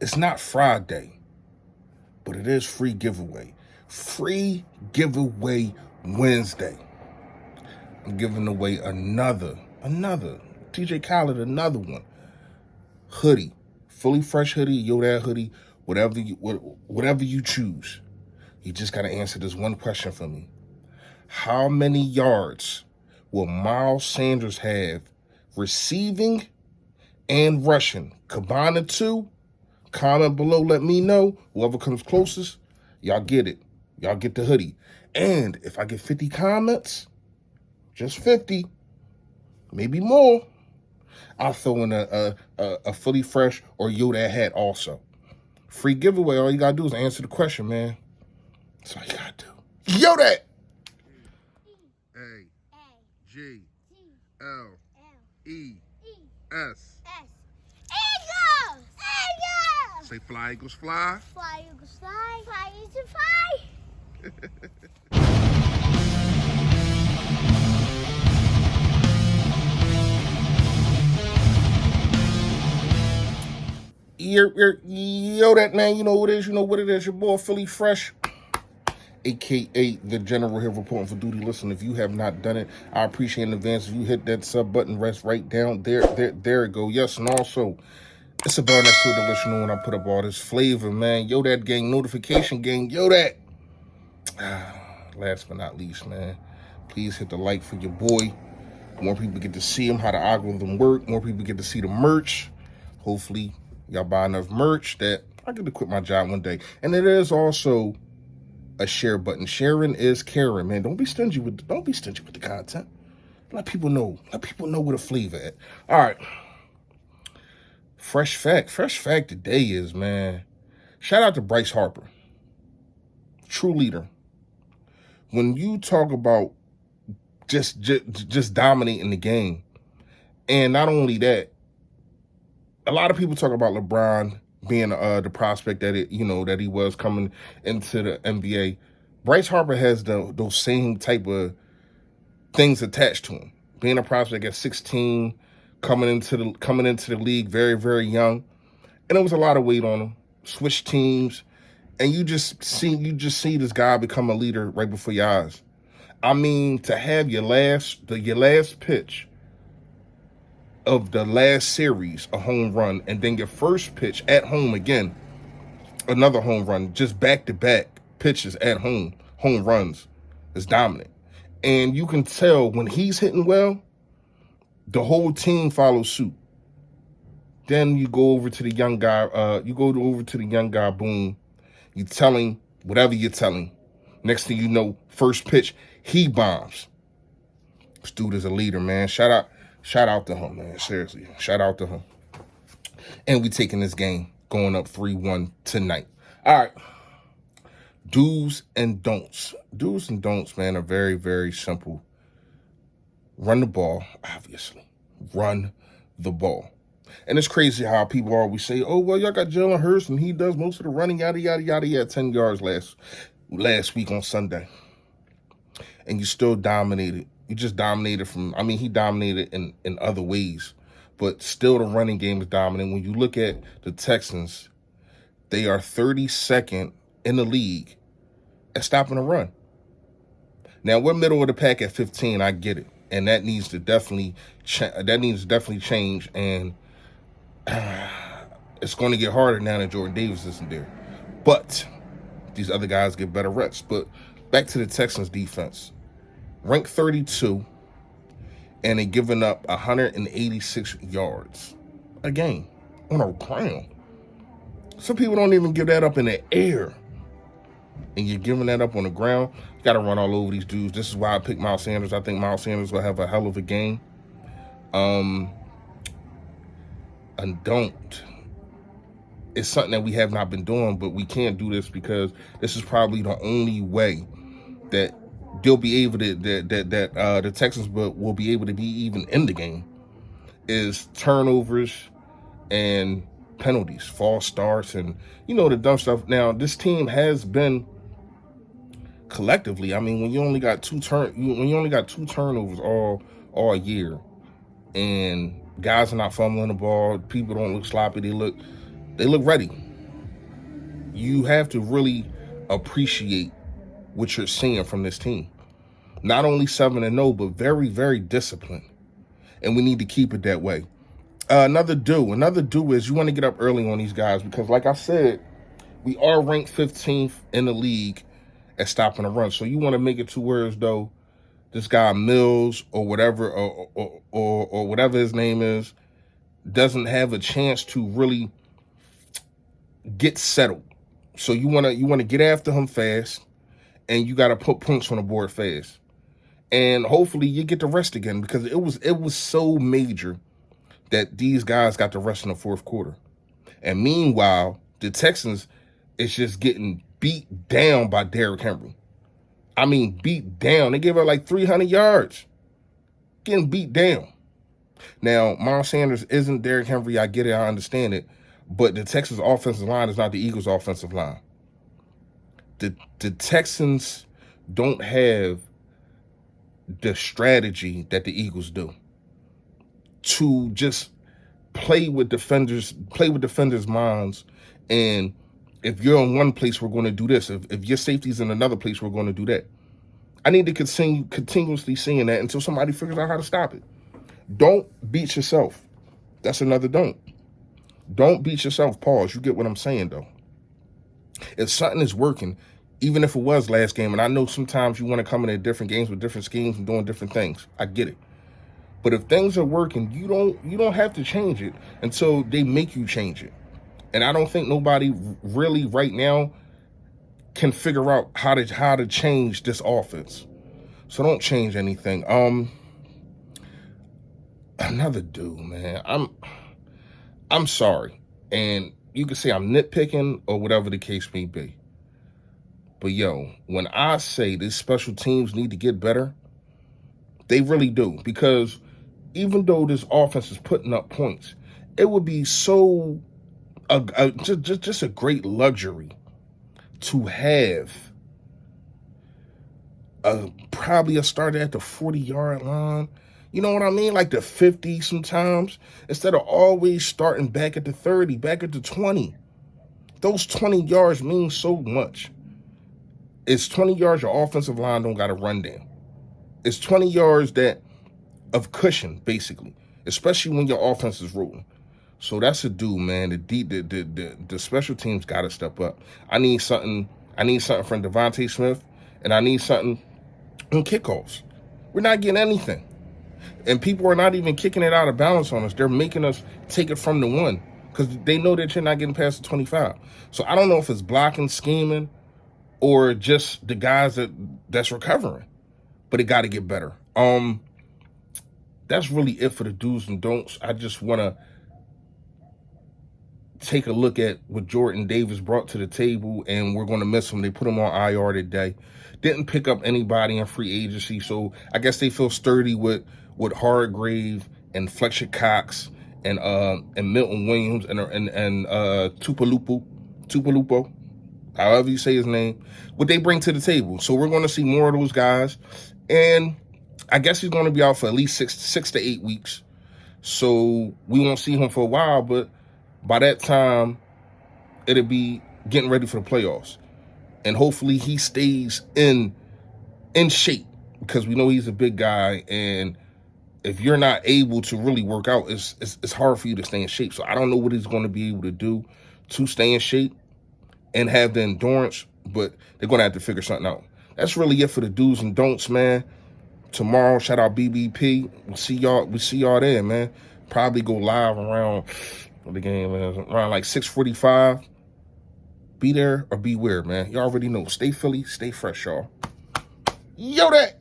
It's not Friday, but it is free giveaway. Free giveaway Wednesday. I'm giving away another TJ Khaled, another one. Hoodie. Fully fresh hoodie, Yo hoodie, whatever you choose. You just gotta answer this one question for me. How many yards will Miles Sanders have receiving and rushing? Combine the two. Comment below, let me know. Whoever comes closest, y'all get it. Y'all get the hoodie. And if I get 50 comments, just 50, maybe more, I'll throw in a fully fresh or Yoda hat also. Free giveaway. All you gotta do is answer the question, man. That's all you gotta do. Yoda! A-G-L-E-S. Eagles! Eagles! Say fly, Eagles, fly. Fly, Eagles, fly. Fly, Eagles, fly. Yo, that man, you know what it is, your boy Philly Fresh, aka the General here reporting for duty. Listen, if you have not done it, I appreciate in advance if you hit that sub button, rest right down there it go. Yes, and also it's a bell next to it to let you know when I put up all this flavor, man. Yo, that gang, notification gang, yo, that. Last but not least, man, please hit the like for your boy. More people get to see him, how the algorithm work. More people get to see the merch. Hopefully y'all buy enough merch that I get to quit my job one day. And there is also a share button. Sharing is caring, man. Don't be stingy with the content. Let people know. Let people know where the flavor at. All right. Fresh fact today is, man, shout out to Bryce Harper. True leader. When you talk about just dominating the game, and not only that, a lot of people talk about LeBron being the prospect that that he was coming into the NBA. Bryce Harper has those same type of things attached to him. Being a prospect at 16, coming into the league very, very young, and there was a lot of weight on him. Switch teams, and you just see this guy become a leader right before your eyes. I mean, to have your last pitch of the last series, a home run, and then your first pitch at home again, another home run, just back-to-back pitches at home runs, is dominant. And you can tell when he's hitting well, the whole team follows suit. Then you go over to the young guy, Boom. You tell him whatever you're telling. Next thing you know, first pitch, he bombs. This dude is a leader, man. Shout out to him, man. Seriously, shout out to him. And we taking this game, going up 3-1 tonight. All right. Do's and don'ts. Do's and don'ts, man, are very, very simple. Run the ball, obviously. Run the ball. And it's crazy how people always say, oh, well, y'all got Jalen Hurts and he does most of the running, yada, yada, yada. He had 10 yards last week on Sunday. And you still dominated. You just dominated he dominated in other ways. But still the running game is dominant. When you look at the Texans, they are 32nd in the league at stopping the run. Now, we're middle of the pack at 15. I get it. And that needs to definitely change. And it's going to get harder now that Jordan Davis isn't there. But these other guys get better reps. But back to the Texans defense. Ranked 32, and they're giving up 186 yards a game on a ground. Some people don't even give that up in the air. And you're giving that up on the ground. You got to run all over these dudes. This is why I picked Miles Sanders. I think Miles Sanders will have a hell of a game. And don't. It's something that we have not been doing, but we can't do this because this is probably the only way that they'll be able to, the Texans will be able to be even in the game, is turnovers and penalties, false starts, and the dumb stuff. Now, this team has been collectively, I mean, when you only got two turnovers all year, and guys are not fumbling the ball, people don't look sloppy, they look ready. you have to really appreciate what you're seeing from this team. Not only 7-0, but very, very disciplined. And we need to keep it that way. Another do is you want to get up early on these guys because, like I said, we are ranked 15th in the league at stopping the run. So you want to make it to where as though this guy Mills or whatever or whatever his name is doesn't have a chance to really get settled. So you want to get after him fast, and you got to put points on the board fast. And hopefully you get the rest again, because it was so major that these guys got the rest in the fourth quarter. And meanwhile, the Texans is just getting beat down by Derrick Henry. I mean, beat down. They gave up like 300 yards. Getting beat down. Now, Miles Sanders isn't Derrick Henry. I get it. I understand it. But the Texans offensive line is not the Eagles offensive line. The Texans don't have the strategy that the Eagles do to just play with defenders' minds. And if you're in one place, we're going to do this. If your safety's in another place, we're going to do that. I need to continuously seeing that until somebody figures out how to stop it. Don't beat yourself. That's another don't. Don't beat yourself. Pause. You get what I'm saying, though. If something is working, even if it was last game, and I know sometimes you want to come into different games with different schemes and doing different things. I get it. But if things are working, you don't have to change it until they make you change it. And I don't think nobody really right now can figure out how to change this offense. So don't change anything. Another dude, man. I'm sorry. And you can say I'm nitpicking or whatever the case may be. But yo, when I say these special teams need to get better, they really do. Because even though this offense is putting up points, it would be so just a great luxury to have probably a starter at the 40-yard line. You know what I mean? Like the 50 sometimes, instead of always starting back at the 30, back at the 20. Those 20 yards mean so much. It's 20 yards your offensive line don't got to run down. It's 20 yards of cushion, basically, especially when your offense is rolling. So that's a do, man. The special teams got to step up. I need something from Devontae Smith, and I need something on kickoffs. We're not getting anything. And people are not even kicking it out of balance on us. They're making us take it from the 1 because they know that you're not getting past the 25. So I don't know if it's blocking, scheming, or just the guys that's recovering. But it got to get better. That's really it for the do's and don'ts. I just want to take a look at what Jordan Davis brought to the table, and we're going to miss him. They put him on IR today. Didn't pick up anybody in free agency, so I guess they feel sturdy with Hargrave and Fletcher Cox and Milton Williams and Tupalupo, however you say his name, what they bring to the table. So we're going to see more of those guys, and I guess he's going to be out for at least six to 8 weeks. So we won't see him for a while, but by that time, it'll be getting ready for the playoffs. And hopefully he stays in shape, because we know he's a big guy. And if you're not able to really work out, it's hard for you to stay in shape. So I don't know what he's going to be able to do to stay in shape and have the endurance, but they're going to have to figure something out. That's really it for the do's and don'ts, man. Tomorrow, shout out BBP. We see y'all there, man. Probably go live around what the game is, around like 6:45. Be there or beware, man. You already know. Stay Philly, stay fresh, y'all. Yo, that.